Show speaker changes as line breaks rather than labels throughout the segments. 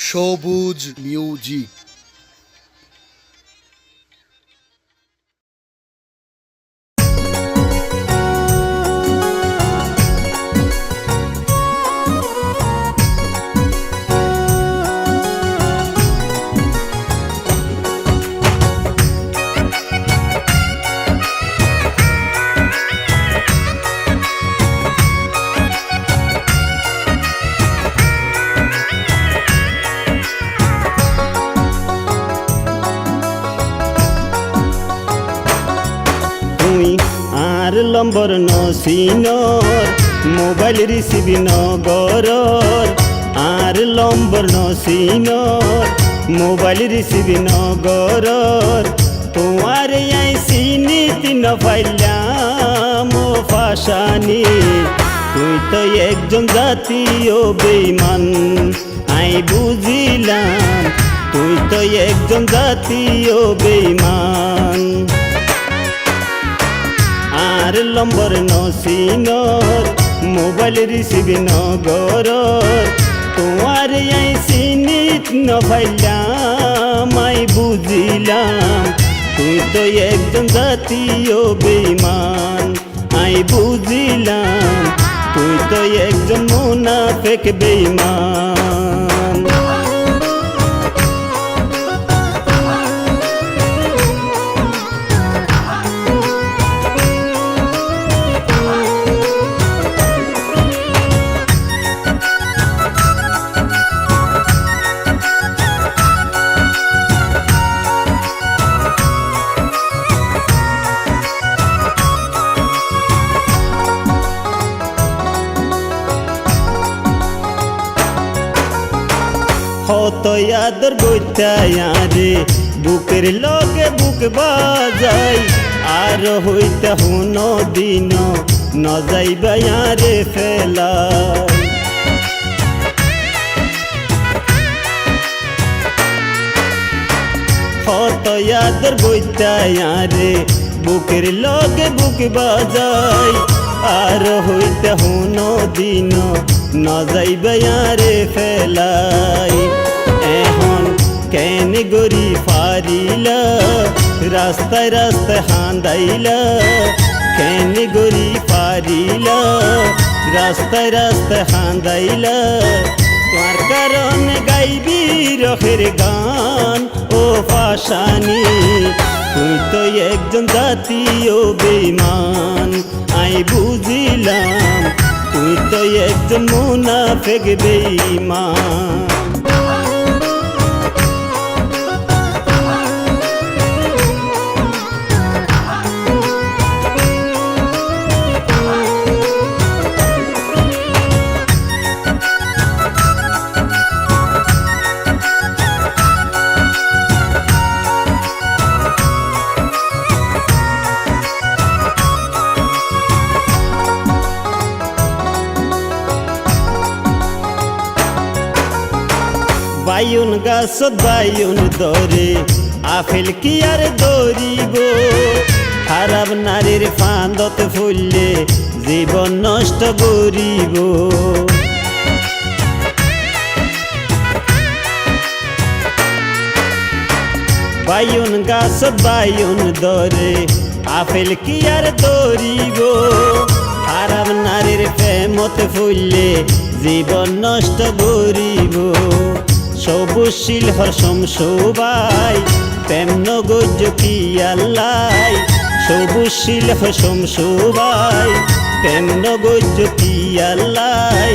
সবুজ মিউজিক।
আর number নসিনর mobile receive নগরর আর number নসিনর mobile receive নগরর তোমার আইসি নীতি নফাইলাম ফাশানি তুই তো একজন জাতীয় বেঈমান আই বুঝিলাম তুই তো একজন জাতীয় বেঈমান আর লম্বর নসিনর মোবাইল রিসিভ নগরর তোমার আইসি নিত নফাইলাম আই বুঝিলাম তুই তো একজন জাতীয় বেঈমান আই বুঝিলাম তুই তো একজন মুনাফিক বেঈমান। হত আদর বইতায়ারে বুকের লগে বুক বাজাই আর হইতা হুন দিন ন যাইবায়ারে ফেলাই হত আদর বইতায়ারে বুকের লগে বুক বাজাই আর হইতা হুন দিন ন যাইবায়ারে ফেলাই এখন কেন গরি ফারিলা রাস্তায় রাস্তায় হান্দাইলা কেন গরি ফারিলা রাস্তায় রাস্তায় হান্দাইলা তোমার কারণে গাইবি রখের গান ও ফাশানি তুই তো একজন জাতীয় বেঈমান আই বুঝিলাম তুই তো একজন মুনাফিক বেঈমান। বাইউন গাছত বাইউন ধরে আফেল কি আর ধরিব খারাপ নারীর ফান্দত ফুললে জীবন নষ্ট করিব বাইউন গাছত বাইউন ধরে আফেল কি আর ধরিব খারাপ নারীর প্রেমত ফুললে জীবন নষ্ট করিব সবুশীল হরসম শোভাই প্রেম নগজ কি আল্লাহ সবুশীল হরসম শোভাই প্রেম নগজ কি আল্লাহ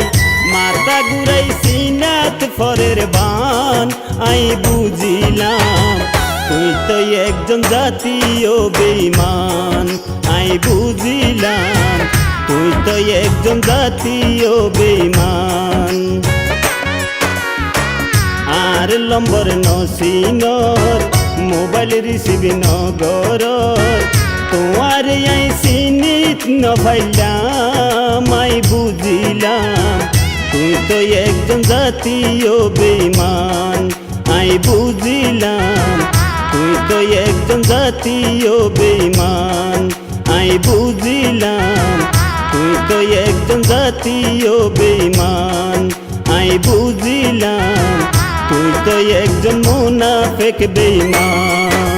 মাথা ঘুরাই সিনাত ফরের বান আই বুঝিলাম তুই তো একজন জাতীয় বেঈমান আই বুঝিলাম তুই তো একজন জাতীয় বেঈমান। আর লম্বর নসিনর মোবাইল রিসিভ নগরর তোমার আইসি নিত নফাইলাম আই বুঝিলাম তুই তো একজন জাতীয় বেঈমান আই বুঝিলাম তুই তো একজন জাতীয় বেঈমান আই বুঝিলাম তুই তো একজন জাতীয় বেঈমান আই নাই বুঝিলাম তুই তো একজন মুনাফিক বেঈমান।